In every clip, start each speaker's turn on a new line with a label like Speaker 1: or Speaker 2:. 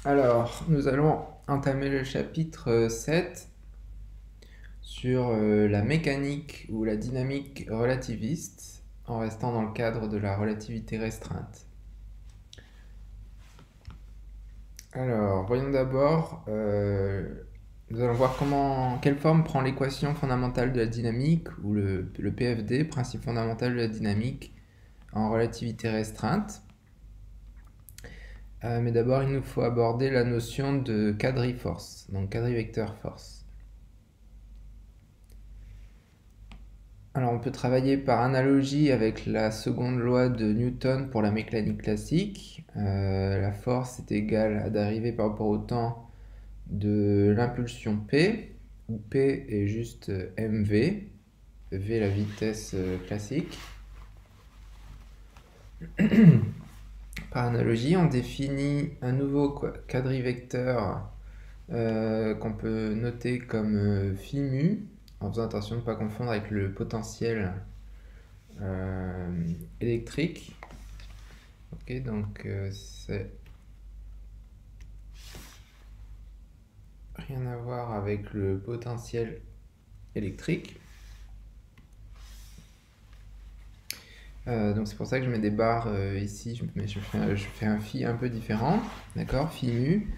Speaker 1: Alors, nous allons entamer le chapitre 7 sur la mécanique ou la dynamique relativiste en restant dans le cadre de la relativité restreinte. Alors, voyons d'abord, nous allons voir quelle forme prend l'équation fondamentale de la dynamique ou le PFD, principe fondamental de la dynamique en relativité restreinte. Mais d'abord, il nous faut aborder la notion de quadriforce, donc quadrivecteur force. Alors, on peut travailler par analogie avec la seconde loi de Newton pour la mécanique classique. La force est égale à dérivée par rapport au temps de l'impulsion P, où P est juste mv, v la vitesse classique. Par analogie, on définit un nouveau quadrivecteur qu'on peut noter comme phi mu, en faisant attention de ne pas confondre avec le potentiel électrique. Ok, donc c'est rien à voir avec le potentiel électrique. Donc c'est pour ça que je mets des barres ici, je fais un phi un peu différent, d'accord, phi mu.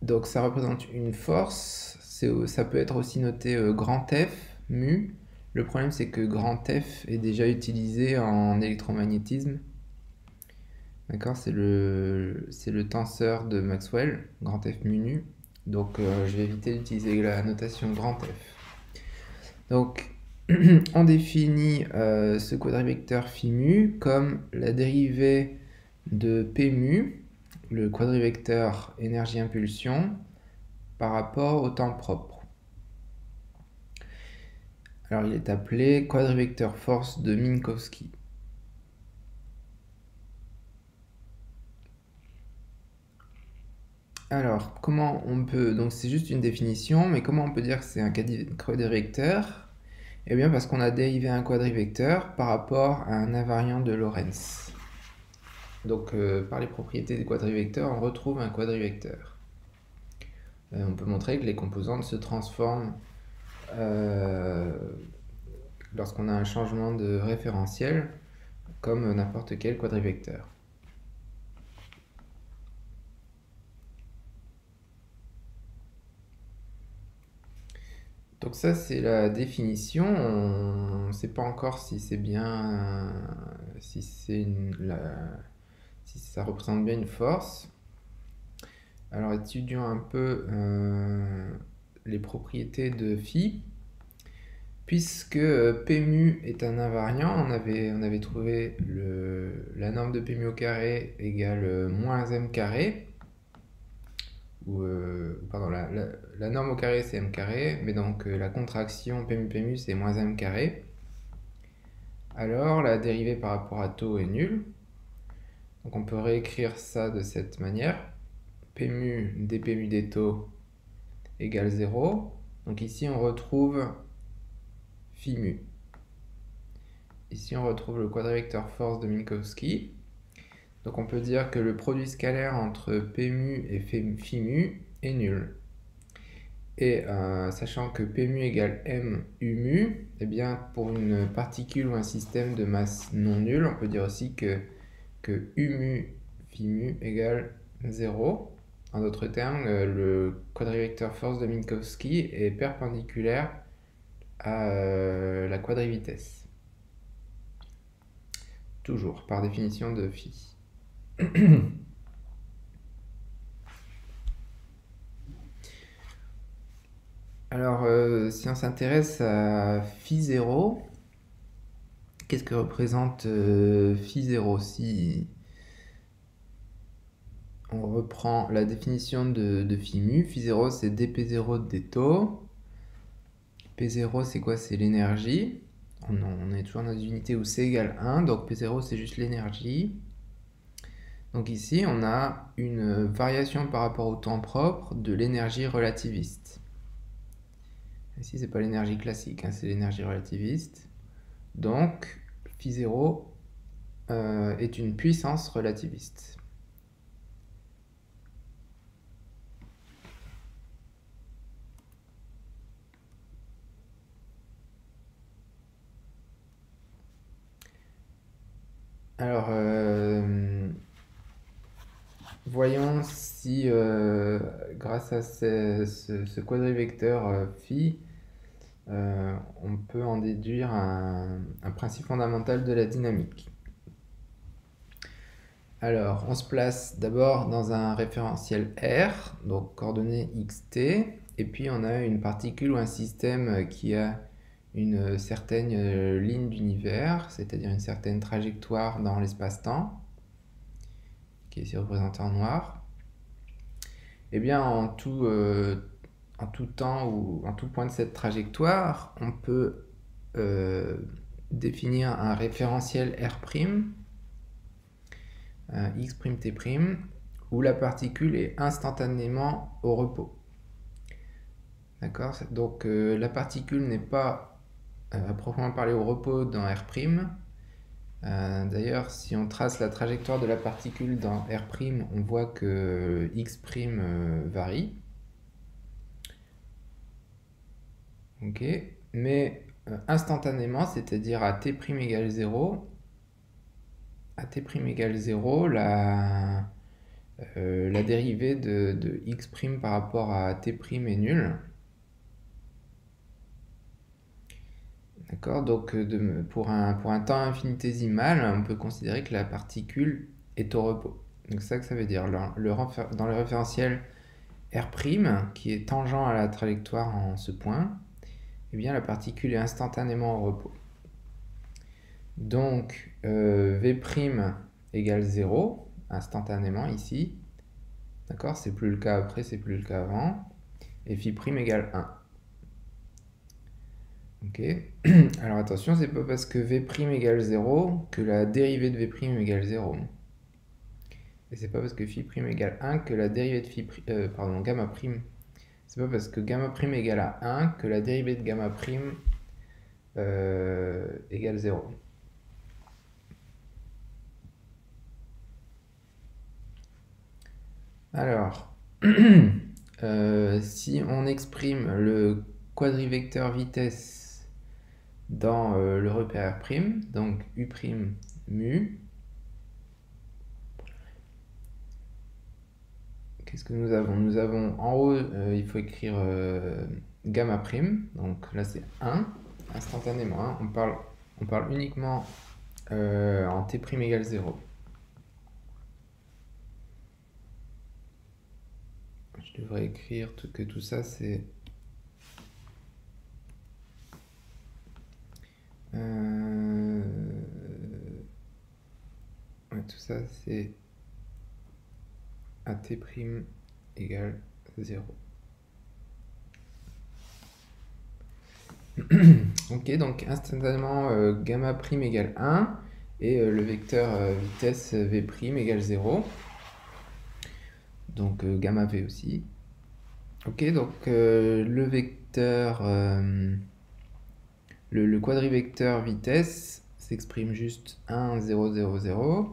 Speaker 1: Donc ça représente une force, ça peut être aussi noté grand F, mu. Le problème c'est que grand F est déjà utilisé en électromagnétisme. D'accord, c'est le tenseur de Maxwell, grand F mu nu. Donc je vais éviter d'utiliser la notation grand F. Donc on définit ce quadrivecteur phi mu comme la dérivée de P mu, le quadrivecteur énergie-impulsion, par rapport au temps propre. Alors il est appelé quadrivecteur force de Minkowski. Alors, comment on peut... Donc c'est juste une définition, mais comment on peut dire que c'est un quadrivecteur? Eh bien parce qu'on a dérivé un quadrivecteur par rapport à un invariant de Lorentz. Donc par les propriétés des quadrivecteurs, on retrouve un quadrivecteur. On peut montrer que les composantes se transforment lorsqu'on a un changement de référentiel, comme n'importe quel quadrivecteur. Donc ça c'est la définition, on ne sait pas encore si c'est bien, si ça représente bien une force. Alors étudions un peu les propriétés de phi. Puisque P mu est un invariant, on avait trouvé la norme de P mu au carré égale moins m carré. Pardon, la norme au carré c'est m carré, mais donc la contraction P mu c'est moins m carré. Alors la dérivée par rapport à taux est nulle. Donc on peut réécrire ça de cette manière. P mu dp mu des taux égale 0. Donc ici on retrouve phi mu. Ici on retrouve le quadrivecteur force de Minkowski. Donc on peut dire que le produit scalaire entre P mu et phi mu est nul. Et sachant que P mu égale m u mu, eh bien pour une particule ou un système de masse non nulle, on peut dire aussi que u mu phi mu égale 0. En d'autres termes, le quadrivecteur force de Minkowski est perpendiculaire à la quadrivitesse. Toujours, par définition de phi. Alors, si on s'intéresse à phi 0, qu'est-ce que représente phi 0? Si on reprend la définition de phi mu, phi 0 c'est dp0 des taux. P0 c'est quoi? C'est l'énergie. On est toujours dans des unités où c égale 1, donc P0 c'est juste l'énergie. Donc ici on a une variation par rapport au temps propre de l'énergie relativiste. Ici c'est pas l'énergie classique, hein, c'est l'énergie relativiste. Donc phi 0 est une puissance relativiste. Alors, voyons si, grâce à ce quadrivecteur phi, on peut en déduire un principe fondamental de la dynamique. Alors, on se place d'abord dans un référentiel R, donc coordonnées xt, et puis on a une particule ou un système qui a une certaine ligne d'univers, c'est-à-dire une certaine trajectoire dans l'espace-temps, qui est ici représentée en noir. Eh bien, en tout temps ou en tout point de cette trajectoire, on peut définir un référentiel R', x'T', où la particule est instantanément au repos. D'accord? Donc la particule n'est pas à proprement parler au repos dans R'. D'ailleurs, si on trace la trajectoire de la particule dans R', on voit que x' varie. Ok, mais instantanément, c'est-à-dire à t' égale 0, la dérivée de x' par rapport à t' est nulle. D'accord, donc pour un temps infinitésimal, on peut considérer que la particule est au repos. Donc c'est ça que ça veut dire. Dans le référentiel R', qui est tangent à la trajectoire en ce point, eh bien la particule est instantanément au repos. Donc V' égale 0, instantanément ici. D'accord, c'est plus le cas après, c'est plus le cas avant. Et phi' égale 1. Ok. Alors attention, c'est pas parce que V' égale 0 que la dérivée de V' égale 0. Et c'est pas parce que phi' égale 1 que la dérivée de gamma'. C'est pas parce que gamma' égale à 1 que la dérivée de gamma' égale 0. Alors, si on exprime le quadrivecteur vitesse dans le repère R', donc U' mu, qu'est-ce que nous avons? Nous avons en haut, il faut écrire gamma', donc là c'est 1, instantanément, hein. On parle uniquement en t' égale 0. Je devrais écrire que tout ça c'est... ouais, tout ça c'est à t' égale 0. Ok, donc instantanément gamma' égale 1 et le vecteur vitesse V' égale 0. Donc gamma V aussi. Ok, donc le vecteur, le quadrivecteur vitesse s'exprime juste 1, 0, 0, 0.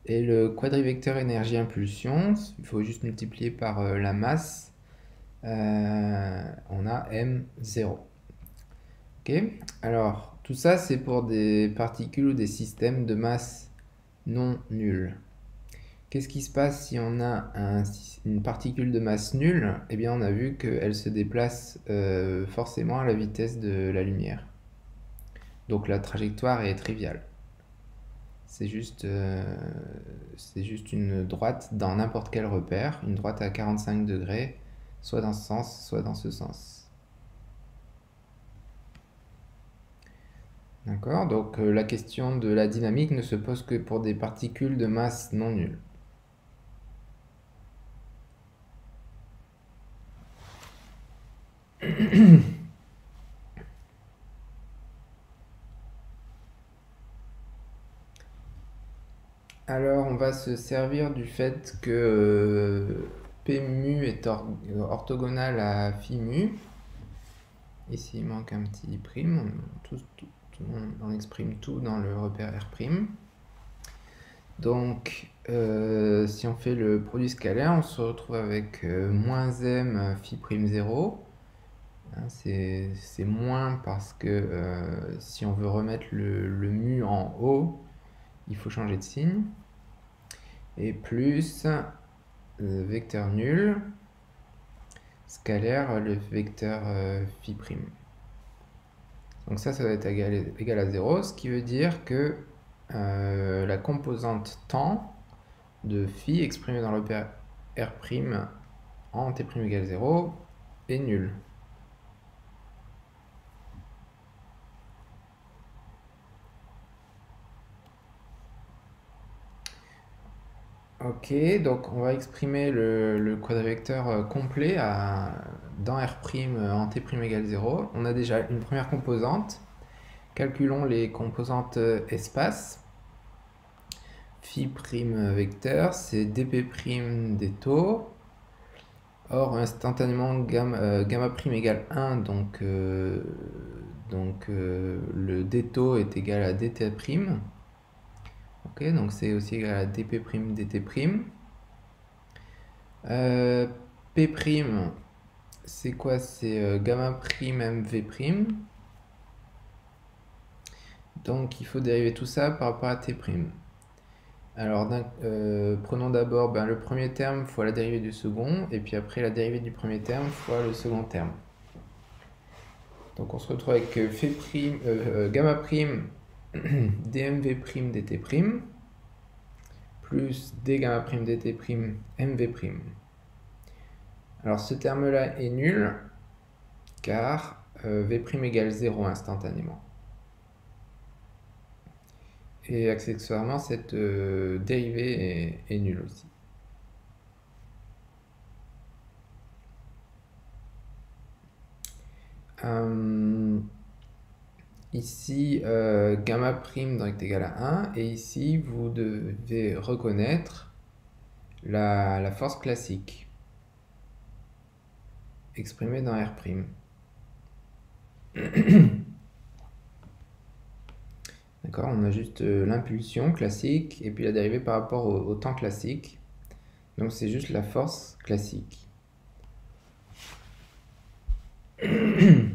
Speaker 1: Et le quadrivecteur énergie impulsion, il faut juste multiplier par la masse, on a M0. Ok, alors tout ça c'est pour des particules ou des systèmes de masse non nulle. Qu'est-ce qui se passe si on a une particule de masse nulle? Eh bien on a vu qu'elle se déplace forcément à la vitesse de la lumière. Donc la trajectoire est triviale. C'est juste une droite dans n'importe quel repère, une droite à 45 degrés, soit dans ce sens, soit dans ce sens. D'accord? Donc la question de la dynamique ne se pose que pour des particules de masse non nulle. Alors on va se servir du fait que P mu est orthogonal à phi mu. Ici il manque un petit prime, on exprime tout dans le repère R'. Donc si on fait le produit scalaire, on se retrouve avec moins m phi' 0. Hein, c'est moins parce que si on veut remettre le mu en haut, il faut changer de signe. Et plus vecteur nul, scalaire, le vecteur phi'. Donc ça va être égal à 0, ce qui veut dire que la composante temps de phi exprimée dans l'opérateur R' en t' égale 0 est nulle. Ok, donc on va exprimer le quadrivecteur complet dans R' en t' égale 0. On a déjà une première composante. Calculons les composantes espace. Phi' vecteur, c'est dp' des taux. Or, instantanément, gamma' égale 1, donc le dτ est égal à dt'. Ok, donc c'est aussi égal à dp' dt'. P', c'est quoi? C'est gamma' mv'. Donc il faut dériver tout ça par rapport à t'. Alors prenons d'abord le premier terme fois la dérivée du second, et puis après la dérivée du premier terme fois le second terme. Donc on se retrouve avec gamma' dmv' dt' plus d gamma' dt' mv'. Alors ce terme-là est nul, car v' égale 0 instantanément. Et accessoirement, cette dérivée est nulle aussi. Ici, gamma' est égal à 1, et ici, vous devez reconnaître la force classique exprimée dans R'. D'accord, on a juste l'impulsion classique et puis la dérivée par rapport au temps classique. Donc c'est juste la force classique. On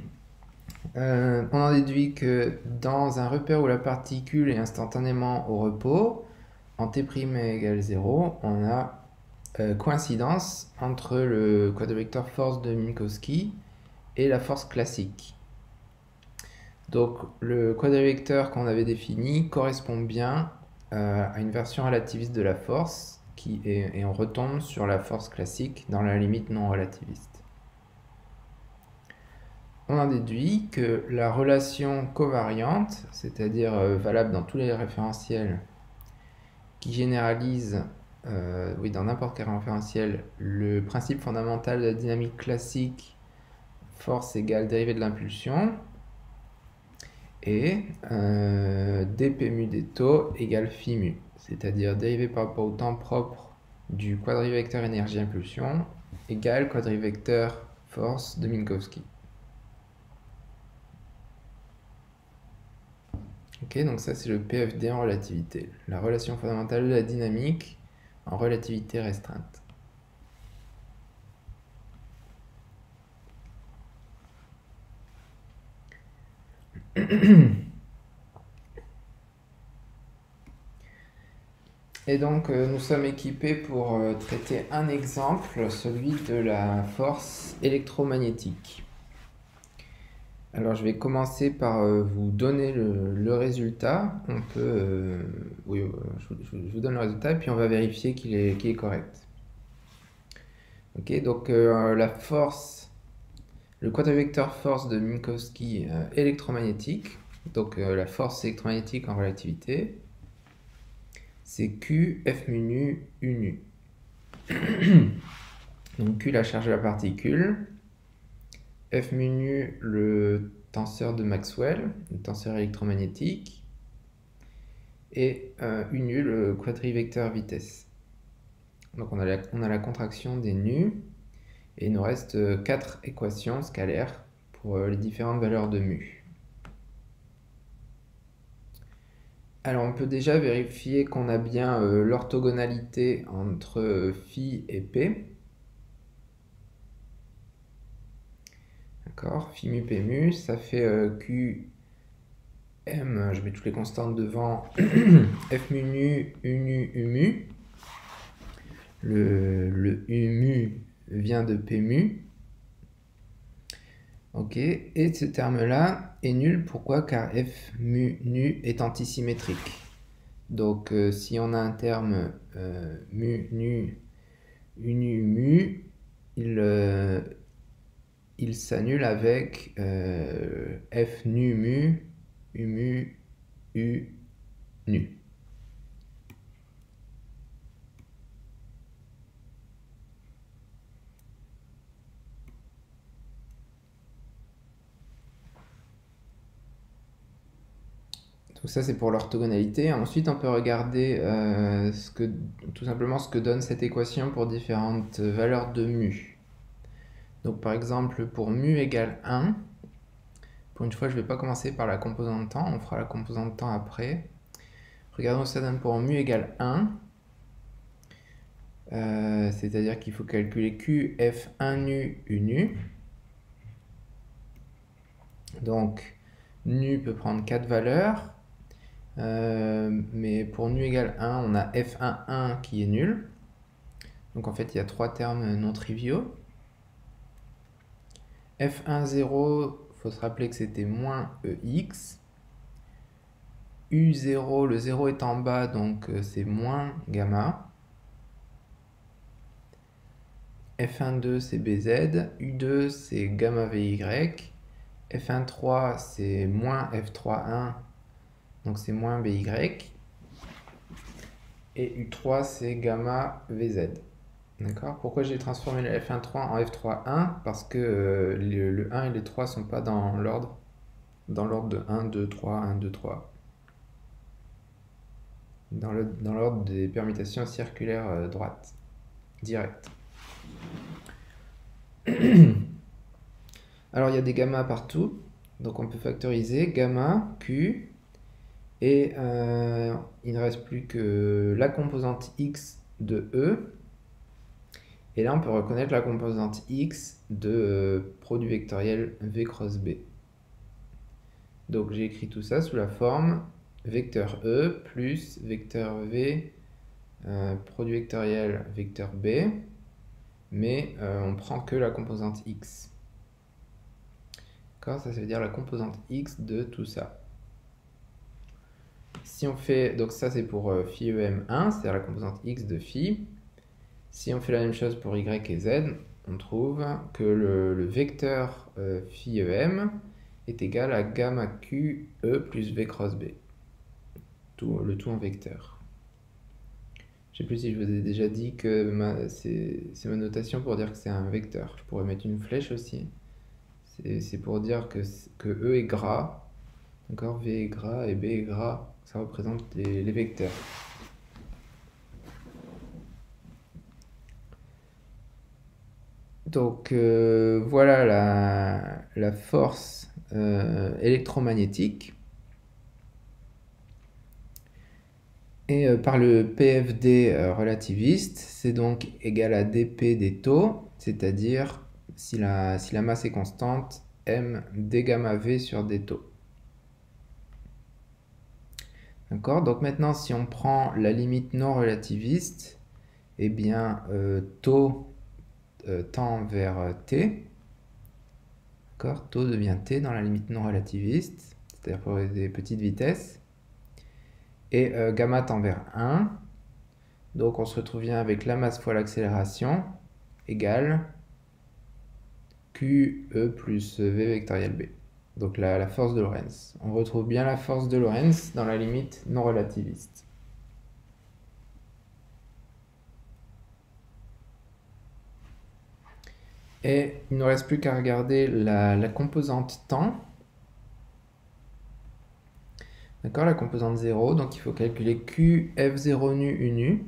Speaker 1: en déduit que dans un repère où la particule est instantanément au repos, en t' égale 0, on a coïncidence entre le quadrivecteur force de Minkowski et la force classique. Donc le quadrivecteur qu'on avait défini correspond bien à une version relativiste de la force et on retombe sur la force classique dans la limite non relativiste. On en déduit que la relation covariante, c'est-à-dire valable dans tous les référentiels, qui généralise dans n'importe quel référentiel le principe fondamental de la dynamique classique, force égale dérivée de l'impulsion, et dp mu des taux égale phi mu, c'est-à-dire dérivée par rapport au temps propre du quadrivecteur énergie-impulsion égale quadrivecteur force de Minkowski. Ok, donc ça c'est le PFD en relativité, la relation fondamentale de la dynamique en relativité restreinte. Et donc nous sommes équipés pour traiter un exemple, celui de la force électromagnétique. Alors je vais commencer par vous donner le résultat. On peut, je vous donne le résultat et puis on va vérifier qu'il est correct. Ok, donc la force, le quadrivecteur force de Minkowski électromagnétique, donc la force électromagnétique en relativité, c'est Q F mu nu U nu. Donc Q la charge de la particule, F mu nu le tenseur de Maxwell, le tenseur électromagnétique, et U nu le quadrivecteur vitesse. Donc on a la contraction des nus, et il nous reste 4 équations scalaires pour les différentes valeurs de mu. Alors on peut déjà vérifier qu'on a bien l'orthogonalité entre phi et p. D'accord, phi mu p mu, ça fait Q M, je mets toutes les constantes devant, F mu nu, U nu, U mu. Le U mu vient de P mu. Ok, et ce terme-là est nul. Pourquoi? Car F mu nu est antisymétrique. Donc si on a un terme mu nu, U nu, U mu, il s'annule avec F nu mu, U mu, U nu. Donc ça c'est pour l'orthogonalité. Ensuite on peut regarder tout simplement ce que donne cette équation pour différentes valeurs de mu. Donc par exemple pour mu égale 1, pour une fois je ne vais pas commencer par la composante temps, on fera la composante temps après. Regardons ce que ça donne pour mu égale 1. C'est-à-dire qu'il faut calculer Q, F1 nu, U nu. Donc nu peut prendre 4 valeurs. Mais pour nu égale 1, on a F1 qui est nul. Donc en fait, il y a 3 termes non triviaux. F1 0, il faut se rappeler que c'était moins EX. U0, le 0 est en bas, donc c'est moins gamma. F1,2 c'est BZ, U2 c'est gamma VY, F1,3 c'est moins F3,1, donc c'est moins BY, et U3 c'est gamma VZ. D'accord? Pourquoi j'ai transformé le F1,3 en F3,1? Parce que le 1 et les 3 sont pas dans l'ordre de 1, 2, 3, 1, 2, 3. Dans l'ordre des permutations circulaires droites, directes. Alors il y a des gamma partout, donc on peut factoriser gamma, Q, et il ne reste plus que la composante X de E, et là on peut reconnaître la composante X de produit vectoriel V cross B. Donc j'ai écrit tout ça sous la forme vecteur E plus vecteur V, produit vectoriel vecteur B, mais on prend que la composante X. Ça veut dire la composante X de tout ça. Si on fait, donc ça c'est pour phi EM1, c'est-à-dire la composante X de phi. Si on fait la même chose pour Y et Z, on trouve que le vecteur phi EM est égal à gamma Q E plus V cross B. Le tout en vecteur. Je ne sais plus si je vous ai déjà dit que c'est ma notation pour dire que c'est un vecteur. Je pourrais mettre une flèche aussi. C'est pour dire que E est gras, d'accord, V est gras et B est gras, ça représente les vecteurs. Donc voilà la force électromagnétique. Et par le PFD relativiste, c'est donc égal à dP des taux, c'est-à-dire si la masse est constante, m d gamma v sur d taux. D'accord? Donc maintenant, si on prend la limite non relativiste, eh bien, taux tend vers t. D'accord? Taux devient t dans la limite non relativiste, c'est-à-dire pour des petites vitesses. Et gamma tend vers 1. Donc on se retrouve bien avec la masse fois l'accélération égale QE plus V vectoriel B. Donc la force de Lorentz. On retrouve bien la force de Lorentz dans la limite non relativiste. Et il ne nous reste plus qu'à regarder la composante temps. D'accord, la composante 0. Donc il faut calculer Q F0 nu U nu.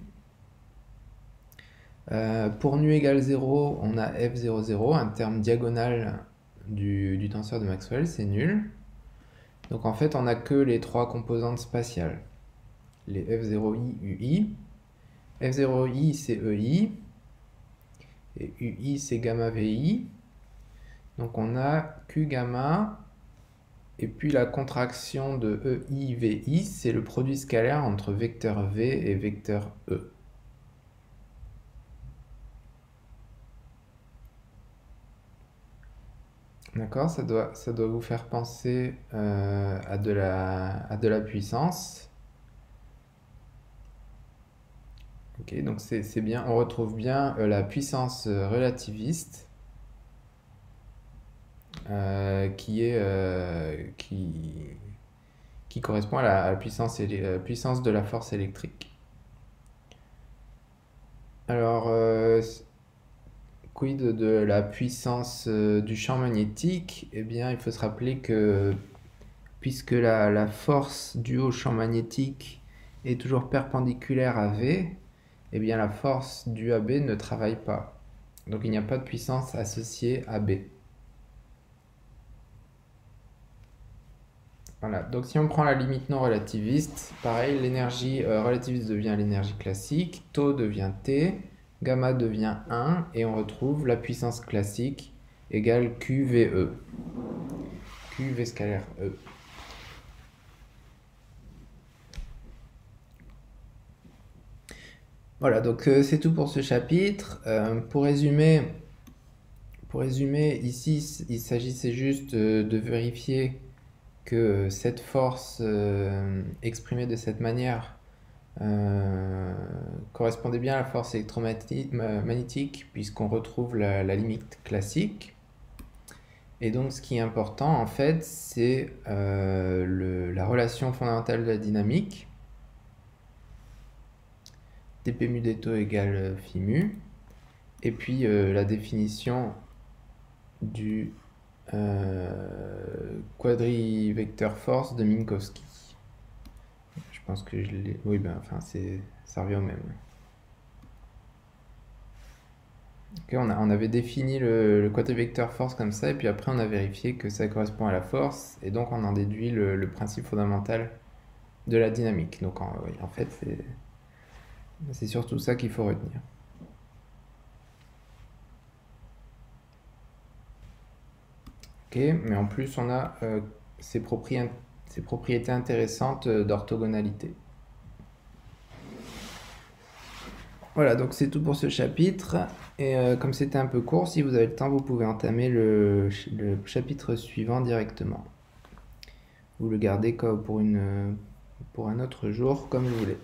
Speaker 1: Pour nu égale 0, on a F00, un terme diagonal du tenseur de Maxwell, c'est nul. Donc en fait, on n'a que les 3 composantes spatiales. Les F0i, UI. F0i, c'est EI. Et UI, c'est gamma VI. Donc on a Q gamma Et puis la contraction de EI-VI, c'est le produit scalaire entre vecteur V et vecteur E. D'accord, ça doit vous faire penser à de la puissance. Ok, donc c'est bien, on retrouve bien la puissance relativiste qui correspond à la puissance de la force électrique. Alors, quid de la puissance du champ magnétique? Eh bien, il faut se rappeler que puisque la force due au champ magnétique est toujours perpendiculaire à V, eh bien la force due à B ne travaille pas. Donc il n'y a pas de puissance associée à B. Voilà, donc si on prend la limite non relativiste, pareil, l'énergie relativiste devient l'énergie classique, tau devient T, gamma devient 1, et on retrouve la puissance classique égale QVE. QV scalaire E. Voilà, donc c'est tout pour ce chapitre. Pour résumer, ici, il s'agissait juste de vérifier que cette force exprimée de cette manière correspondait bien à la force électromagnétique, puisqu'on retrouve la limite classique. Et donc, ce qui est important, en fait, c'est la relation fondamentale de la dynamique. dp mu dτ égale phi mu, et puis la définition du quadrivecteur force de Minkowski. Je pense que je l'ai... Oui, ben, enfin, ça revient au même. Okay, on avait défini le quadrivecteur force comme ça, et puis après on a vérifié que ça correspond à la force, et donc on en déduit le principe fondamental de la dynamique. Donc oui, en fait, c'est surtout ça qu'il faut retenir. Ok, mais en plus on a ces propriétés intéressantes d'orthogonalité. Voilà, donc c'est tout pour ce chapitre. Et comme c'était un peu court, si vous avez le temps, vous pouvez entamer le chapitre suivant directement. Vous le gardez pour un autre jour, comme vous voulez.